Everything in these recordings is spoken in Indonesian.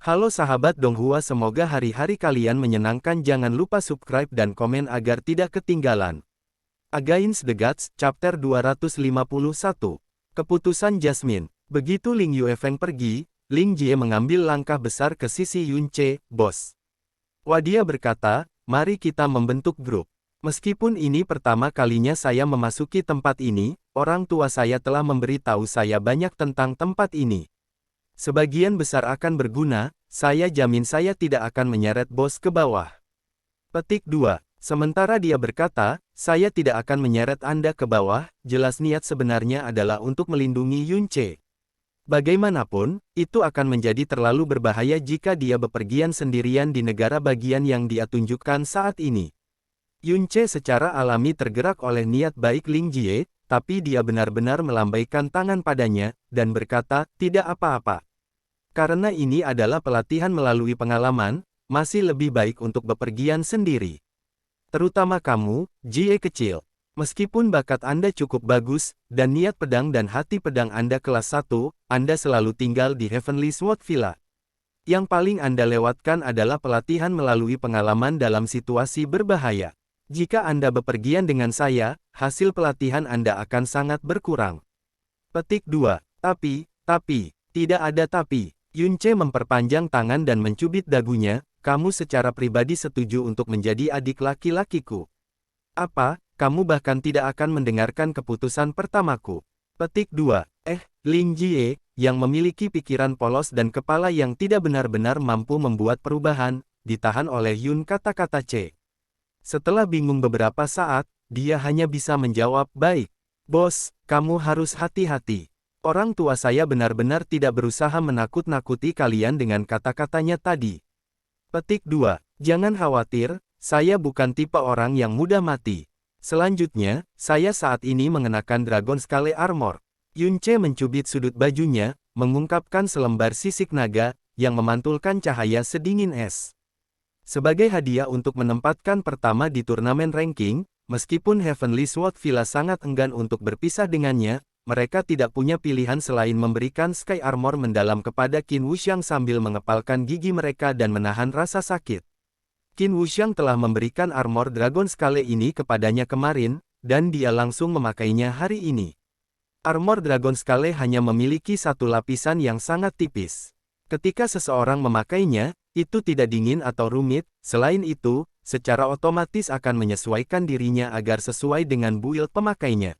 Halo sahabat Donghua, semoga hari-hari kalian menyenangkan. Jangan lupa subscribe dan komen agar tidak ketinggalan. Against the Gods, Chapter 251. Keputusan Jasmine. Begitu Ling Yuefeng pergi, Ling Jie mengambil langkah besar ke sisi Yun Ce, bos. Dia berkata, mari kita membentuk grup. Meskipun ini pertama kalinya saya memasuki tempat ini, orang tua saya telah memberitahu saya banyak tentang tempat ini. Sebagian besar akan berguna, saya jamin saya tidak akan menyeret bos ke bawah. Petik 2. Sementara dia berkata, saya tidak akan menyeret Anda ke bawah, jelas niat sebenarnya adalah untuk melindungi Yun Ce. Bagaimanapun, itu akan menjadi terlalu berbahaya jika dia bepergian sendirian di negara bagian yang dia tunjukkan saat ini. Yun Ce secara alami tergerak oleh niat baik Ling Jie, tapi dia benar-benar melambaikan tangan padanya, dan berkata, tidak apa-apa. Karena ini adalah pelatihan melalui pengalaman, masih lebih baik untuk bepergian sendiri. Terutama kamu, Jie kecil. Meskipun bakat Anda cukup bagus, dan niat pedang dan hati pedang Anda kelas 1, Anda selalu tinggal di Heavenly Sword Villa. Yang paling Anda lewatkan adalah pelatihan melalui pengalaman dalam situasi berbahaya. Jika Anda bepergian dengan saya, hasil pelatihan Anda akan sangat berkurang. Petik 2. Tapi, tidak ada tapi. Yun Ce memperpanjang tangan dan mencubit dagunya, kamu secara pribadi setuju untuk menjadi adik laki-lakiku. Apa, kamu bahkan tidak akan mendengarkan keputusan pertamaku. Petik 2. Ling Jie, yang memiliki pikiran polos dan kepala yang tidak benar-benar mampu membuat perubahan, ditahan oleh Yun kata-kata C. Setelah bingung beberapa saat, dia hanya bisa menjawab, baik. Bos, kamu harus hati-hati. Orang tua saya benar-benar tidak berusaha menakut-nakuti kalian dengan kata-katanya tadi. Petik 2. Jangan khawatir, saya bukan tipe orang yang mudah mati. Selanjutnya, saya saat ini mengenakan Dragon Scale Armor. Yun Ce mencubit sudut bajunya, mengungkapkan selembar sisik naga, yang memantulkan cahaya sedingin es. Sebagai hadiah untuk menempatkan pertama di turnamen ranking, meskipun Heavenly Sword Villa sangat enggan untuk berpisah dengannya, mereka tidak punya pilihan selain memberikan Sky Armor mendalam kepada Qin Wuxiang sambil mengepalkan gigi mereka dan menahan rasa sakit. Qin Wuxiang telah memberikan armor Dragon Scale ini kepadanya kemarin, dan dia langsung memakainya hari ini. Armor Dragon Scale hanya memiliki satu lapisan yang sangat tipis. Ketika seseorang memakainya, itu tidak dingin atau rumit, selain itu, secara otomatis akan menyesuaikan dirinya agar sesuai dengan build pemakainya.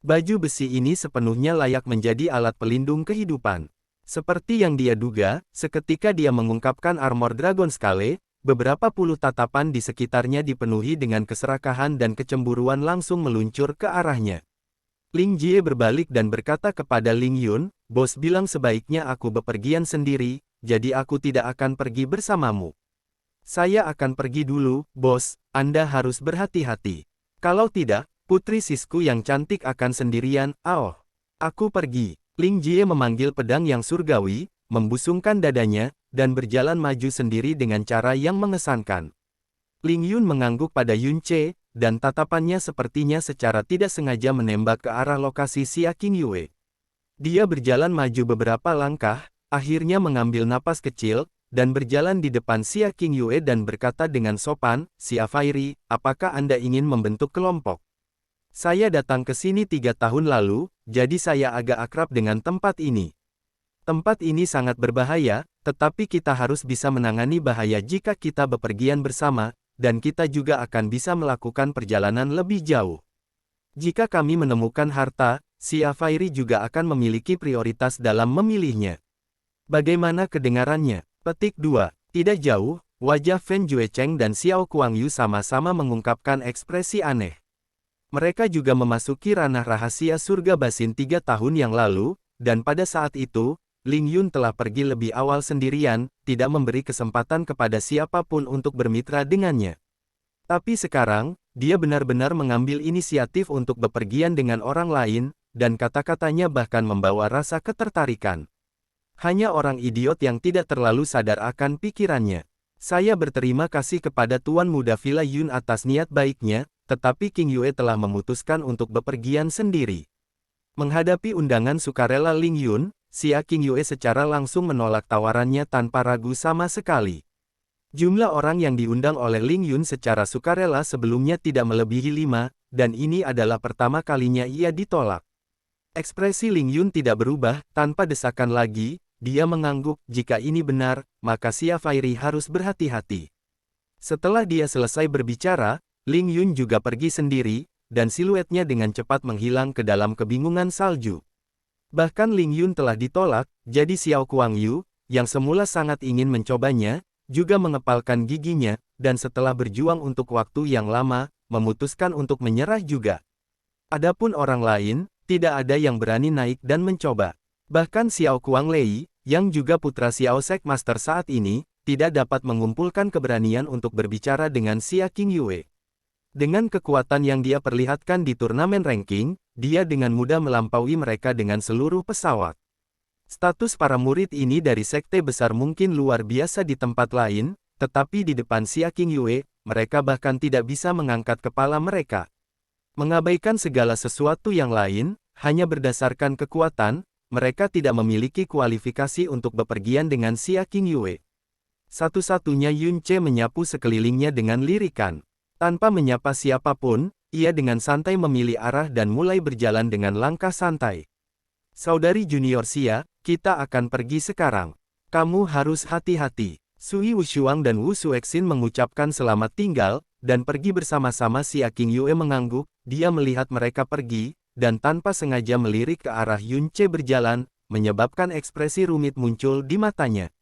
Baju besi ini sepenuhnya layak menjadi alat pelindung kehidupan. Seperti yang dia duga, seketika dia mengungkapkan armor Dragon Scale, beberapa puluh tatapan di sekitarnya dipenuhi dengan keserakahan dan kecemburuan langsung meluncur ke arahnya. Ling Jie berbalik dan berkata kepada Ling Yun, bos bilang sebaiknya aku bepergian sendiri, jadi aku tidak akan pergi bersamamu. Saya akan pergi dulu, bos, Anda harus berhati-hati. Kalau tidak, putri Sisku yang cantik akan sendirian, aku pergi. Ling Jie memanggil pedang yang surgawi, membusungkan dadanya, dan berjalan maju sendiri dengan cara yang mengesankan. Ling Yun mengangguk pada Yun Ce, dan tatapannya sepertinya secara tidak sengaja menembak ke arah lokasi Xia Qingyue. Dia berjalan maju beberapa langkah, akhirnya mengambil napas kecil, dan berjalan di depan Xia Qingyue dan berkata dengan sopan, Xia Fairy, apakah Anda ingin membentuk kelompok? Saya datang ke sini 3 tahun lalu, jadi saya agak akrab dengan tempat ini. Tempat ini sangat berbahaya, tetapi kita harus bisa menangani bahaya jika kita bepergian bersama, dan kita juga akan bisa melakukan perjalanan lebih jauh. Jika kami menemukan harta, Xia Fairy juga akan memiliki prioritas dalam memilihnya. Bagaimana kedengarannya? Petik 2. Tidak jauh, wajah Fen Juecheng dan Xiao Kuangyu sama-sama mengungkapkan ekspresi aneh. Mereka juga memasuki ranah rahasia surga basin 3 tahun yang lalu, dan pada saat itu, Ling Yun telah pergi lebih awal sendirian, tidak memberi kesempatan kepada siapapun untuk bermitra dengannya. Tapi sekarang, dia benar-benar mengambil inisiatif untuk bepergian dengan orang lain, dan kata-katanya bahkan membawa rasa ketertarikan. Hanya orang idiot yang tidak terlalu sadar akan pikirannya. Saya berterima kasih kepada Tuan Muda Villa Yun atas niat baiknya, tetapi Qingyue telah memutuskan untuk bepergian sendiri. Menghadapi undangan sukarela Ling Yun, Xia Qingyue secara langsung menolak tawarannya tanpa ragu sama sekali. Jumlah orang yang diundang oleh Ling Yun secara sukarela sebelumnya tidak melebihi 5, dan ini adalah pertama kalinya ia ditolak. Ekspresi Ling Yun tidak berubah, tanpa desakan lagi, dia mengangguk, jika ini benar, maka Xia Fairy harus berhati-hati. Setelah dia selesai berbicara, Ling Yun juga pergi sendiri, dan siluetnya dengan cepat menghilang ke dalam kebingungan salju. Bahkan Ling Yun telah ditolak, jadi Xiao Kuangyu, yang semula sangat ingin mencobanya, juga mengepalkan giginya, dan setelah berjuang untuk waktu yang lama, memutuskan untuk menyerah juga. Adapun orang lain, tidak ada yang berani naik dan mencoba. Bahkan Xiao Kuanglei, yang juga putra Xiao Sek Master saat ini, tidak dapat mengumpulkan keberanian untuk berbicara dengan Xia Qingyue. Dengan kekuatan yang dia perlihatkan di turnamen ranking, dia dengan mudah melampaui mereka dengan seluruh pesawat. Status para murid ini dari sekte besar mungkin luar biasa di tempat lain, tetapi di depan Xia Qingyue, mereka bahkan tidak bisa mengangkat kepala mereka. Mengabaikan segala sesuatu yang lain, hanya berdasarkan kekuatan, mereka tidak memiliki kualifikasi untuk bepergian dengan Xia Qingyue. Satu-satunya Yun Ce menyapu sekelilingnya dengan lirikan. Tanpa menyapa siapapun, ia dengan santai memilih arah dan mulai berjalan dengan langkah santai. Saudari junior Xia, kita akan pergi sekarang. Kamu harus hati-hati. Sui Wushuang dan Wu Suexin mengucapkan selamat tinggal, dan pergi bersama-sama. Xia Qingyue mengangguk, dia melihat mereka pergi, dan tanpa sengaja melirik ke arah Yun Ce berjalan, menyebabkan ekspresi rumit muncul di matanya.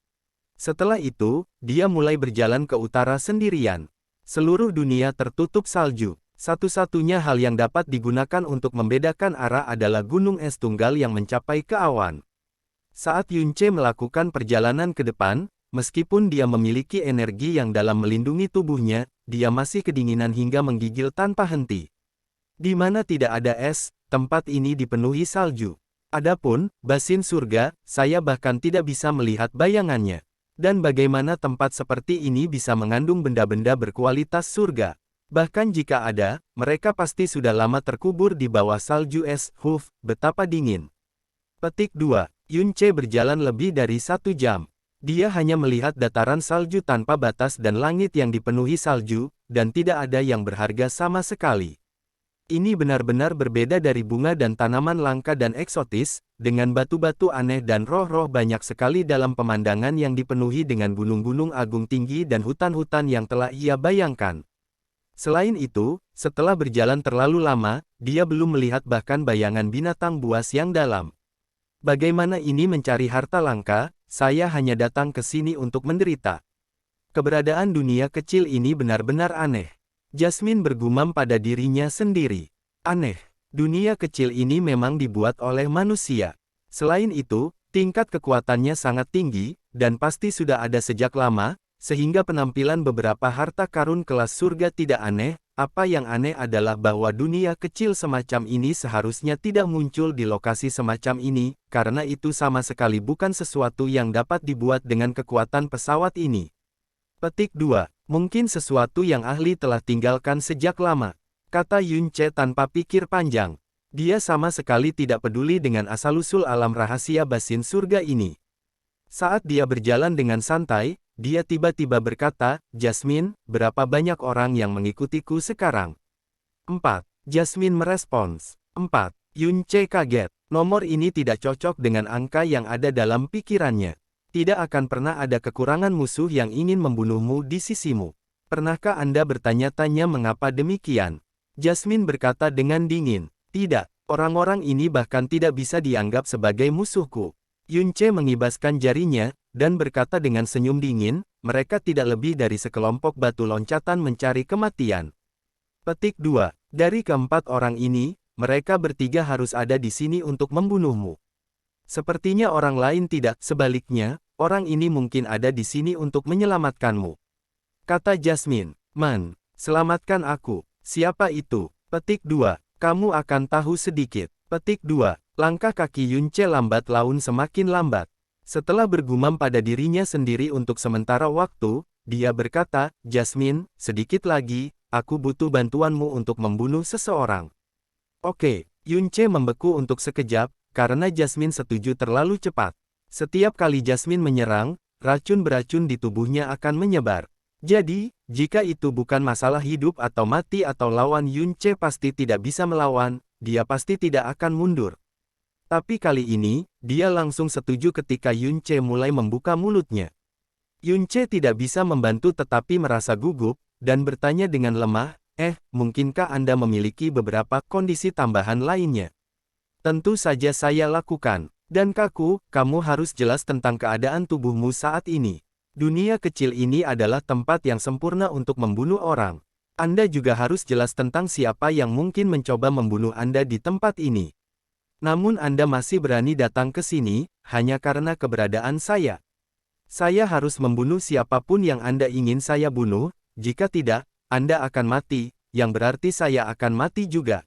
Setelah itu, dia mulai berjalan ke utara sendirian. Seluruh dunia tertutup salju. Satu-satunya hal yang dapat digunakan untuk membedakan arah adalah gunung es tunggal yang mencapai ke awan. Saat Yun Ce melakukan perjalanan ke depan, meskipun dia memiliki energi yang dalam melindungi tubuhnya, dia masih kedinginan hingga menggigil tanpa henti. Di mana tidak ada es, tempat ini dipenuhi salju. Adapun basin surga, saya bahkan tidak bisa melihat bayangannya. Dan bagaimana tempat seperti ini bisa mengandung benda-benda berkualitas surga? Bahkan jika ada, mereka pasti sudah lama terkubur di bawah salju es. Betapa dingin. Petik 2. Yun Ce berjalan lebih dari 1 jam. Dia hanya melihat dataran salju tanpa batas dan langit yang dipenuhi salju, dan tidak ada yang berharga sama sekali. Ini benar-benar berbeda dari bunga dan tanaman langka dan eksotis, dengan batu-batu aneh dan roh-roh banyak sekali dalam pemandangan yang dipenuhi dengan gunung-gunung agung tinggi dan hutan-hutan yang telah ia bayangkan. Selain itu, setelah berjalan terlalu lama, dia belum melihat bahkan bayangan binatang buas yang dalam. Bagaimana ini mencari harta langka? Saya hanya datang ke sini untuk menderita. Keberadaan dunia kecil ini benar-benar aneh. Jasmine bergumam pada dirinya sendiri. Aneh, dunia kecil ini memang dibuat oleh manusia. Selain itu, tingkat kekuatannya sangat tinggi, dan pasti sudah ada sejak lama, sehingga penampilan beberapa harta karun kelas surga tidak aneh. Apa yang aneh adalah bahwa dunia kecil semacam ini seharusnya tidak muncul di lokasi semacam ini, karena itu sama sekali bukan sesuatu yang dapat dibuat dengan kekuatan pesawat ini. Petik 2. Mungkin sesuatu yang ahli telah tinggalkan sejak lama, kata Yun Ce tanpa pikir panjang. Dia sama sekali tidak peduli dengan asal-usul alam rahasia basin surga ini. Saat dia berjalan dengan santai, dia tiba-tiba berkata, Jasmine, berapa banyak orang yang mengikutiku sekarang? 4. Jasmine merespons. 4. Yun Ce kaget. Nomor ini tidak cocok dengan angka yang ada dalam pikirannya. Tidak akan pernah ada kekurangan musuh yang ingin membunuhmu di sisimu. Pernahkah Anda bertanya-tanya mengapa demikian? Jasmine berkata dengan dingin. Tidak, orang-orang ini bahkan tidak bisa dianggap sebagai musuhku. Yun Ce mengibaskan jarinya, dan berkata dengan senyum dingin, mereka tidak lebih dari sekelompok batu loncatan mencari kematian. Petik 2. Dari keempat orang ini, mereka bertiga harus ada di sini untuk membunuhmu. Sepertinya orang lain tidak, sebaliknya, orang ini mungkin ada di sini untuk menyelamatkanmu. Kata Jasmine, Man, selamatkan aku. Siapa itu? Petik 2. Kamu akan tahu sedikit. Petik 2. Langkah kaki Yun Ce lambat laun semakin lambat. Setelah bergumam pada dirinya sendiri untuk sementara waktu, dia berkata, Jasmine, sedikit lagi, aku butuh bantuanmu untuk membunuh seseorang. Oke, Yun Ce membeku untuk sekejap, karena Jasmine setuju terlalu cepat. Setiap kali Jasmine menyerang, racun beracun di tubuhnya akan menyebar. Jadi, jika itu bukan masalah hidup atau mati atau lawan Yunce pasti tidak bisa melawan, dia pasti tidak akan mundur. Tapi kali ini, dia langsung setuju ketika Yunce mulai membuka mulutnya. Yunce tidak bisa membantu tetapi merasa gugup, dan bertanya dengan lemah, mungkinkah Anda memiliki beberapa kondisi tambahan lainnya? Tentu saja saya lakukan. Dan Kaku, kamu harus jelas tentang keadaan tubuhmu saat ini. Dunia kecil ini adalah tempat yang sempurna untuk membunuh orang. Anda juga harus jelas tentang siapa yang mungkin mencoba membunuh Anda di tempat ini. Namun Anda masih berani datang ke sini, hanya karena keberadaan saya. Saya harus membunuh siapapun yang Anda ingin saya bunuh, jika tidak, Anda akan mati, yang berarti saya akan mati juga.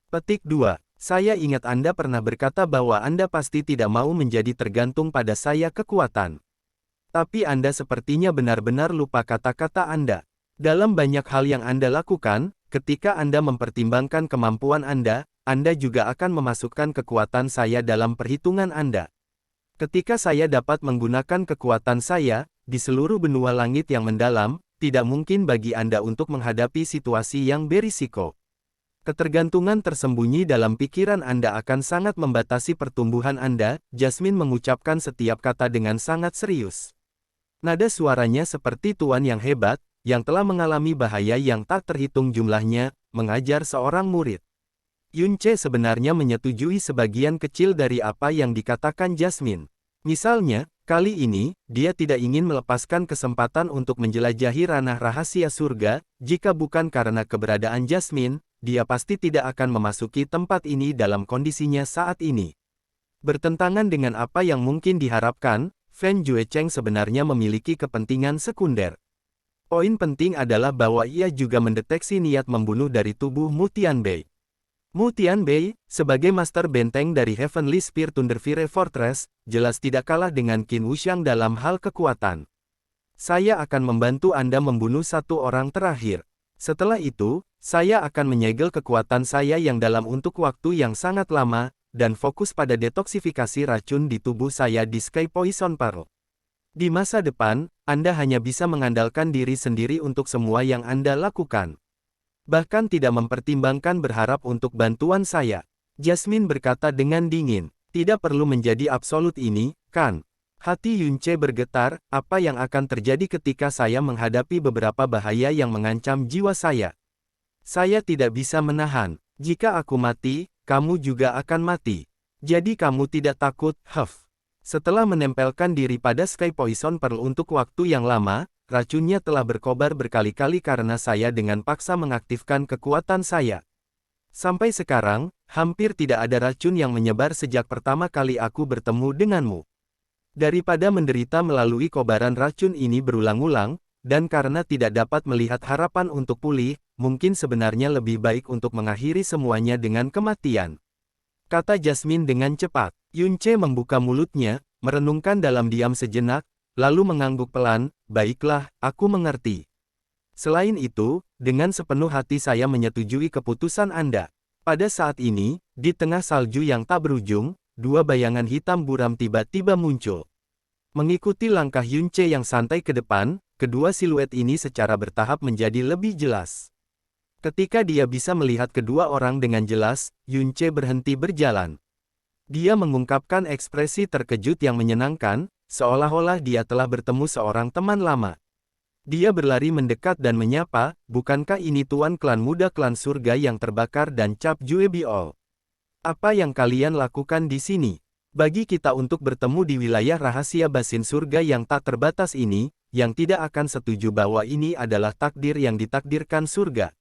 Petik 2. Saya ingat Anda pernah berkata bahwa Anda pasti tidak mau menjadi tergantung pada saya kekuatan. Tapi Anda sepertinya benar-benar lupa kata-kata Anda. Dalam banyak hal yang Anda lakukan, ketika Anda mempertimbangkan kemampuan Anda juga akan memasukkan kekuatan saya dalam perhitungan Anda. Ketika saya dapat menggunakan kekuatan saya, di seluruh benua langit yang mendalam, tidak mungkin bagi Anda untuk menghadapi situasi yang berisiko. Ketergantungan tersembunyi dalam pikiran Anda akan sangat membatasi pertumbuhan Anda, Jasmine mengucapkan setiap kata dengan sangat serius. Nada suaranya seperti tuan yang hebat, yang telah mengalami bahaya yang tak terhitung jumlahnya, mengajar seorang murid. Yunce sebenarnya menyetujui sebagian kecil dari apa yang dikatakan Jasmine. Misalnya, kali ini, dia tidak ingin melepaskan kesempatan untuk menjelajahi ranah rahasia surga, jika bukan karena keberadaan Jasmine, dia pasti tidak akan memasuki tempat ini dalam kondisinya saat ini. Bertentangan dengan apa yang mungkin diharapkan, Fen Juecheng sebenarnya memiliki kepentingan sekunder. Poin penting adalah bahwa ia juga mendeteksi niat membunuh dari tubuh Mu Tianbei. Mu Tianbei, sebagai master benteng dari Heavenly Spear Thunderfire Fortress, jelas tidak kalah dengan Qin Wuxiang dalam hal kekuatan. Saya akan membantu Anda membunuh satu orang terakhir. Setelah itu, saya akan menyegel kekuatan saya yang dalam untuk waktu yang sangat lama, dan fokus pada detoksifikasi racun di tubuh saya di Sky Poison Pearl. Di masa depan, Anda hanya bisa mengandalkan diri sendiri untuk semua yang Anda lakukan. Bahkan tidak mempertimbangkan berharap untuk bantuan saya. Jasmine berkata dengan dingin, tidak perlu menjadi absolut ini, kan? Hati Yunce bergetar, apa yang akan terjadi ketika saya menghadapi beberapa bahaya yang mengancam jiwa saya? Saya tidak bisa menahan. Jika aku mati, kamu juga akan mati. Jadi kamu tidak takut, Huff. Setelah menempelkan diri pada Sky Poison Pearl untuk waktu yang lama, racunnya telah berkobar berkali-kali karena saya dengan paksa mengaktifkan kekuatan saya. Sampai sekarang, hampir tidak ada racun yang menyebar sejak pertama kali aku bertemu denganmu. Daripada menderita melalui kobaran racun ini berulang-ulang, dan karena tidak dapat melihat harapan untuk pulih, mungkin sebenarnya lebih baik untuk mengakhiri semuanya dengan kematian. Kata Jasmine dengan cepat. Yunce membuka mulutnya, merenungkan dalam diam sejenak, lalu mengangguk pelan, baiklah, aku mengerti. Selain itu, dengan sepenuh hati saya menyetujui keputusan Anda. Pada saat ini, di tengah salju yang tak berujung, dua bayangan hitam buram tiba-tiba muncul. Mengikuti langkah Yunce yang santai ke depan, kedua siluet ini secara bertahap menjadi lebih jelas. Ketika dia bisa melihat kedua orang dengan jelas, Yunce berhenti berjalan. Dia mengungkapkan ekspresi terkejut yang menyenangkan, seolah-olah dia telah bertemu seorang teman lama. Dia berlari mendekat dan menyapa, bukankah ini tuan klan muda klan surga yang terbakar dan Cap Jue Biol? Apa yang kalian lakukan di sini? Bagi kita untuk bertemu di wilayah rahasia basin surga yang tak terbatas ini, yang tidak akan setuju bahwa ini adalah takdir yang ditakdirkan surga.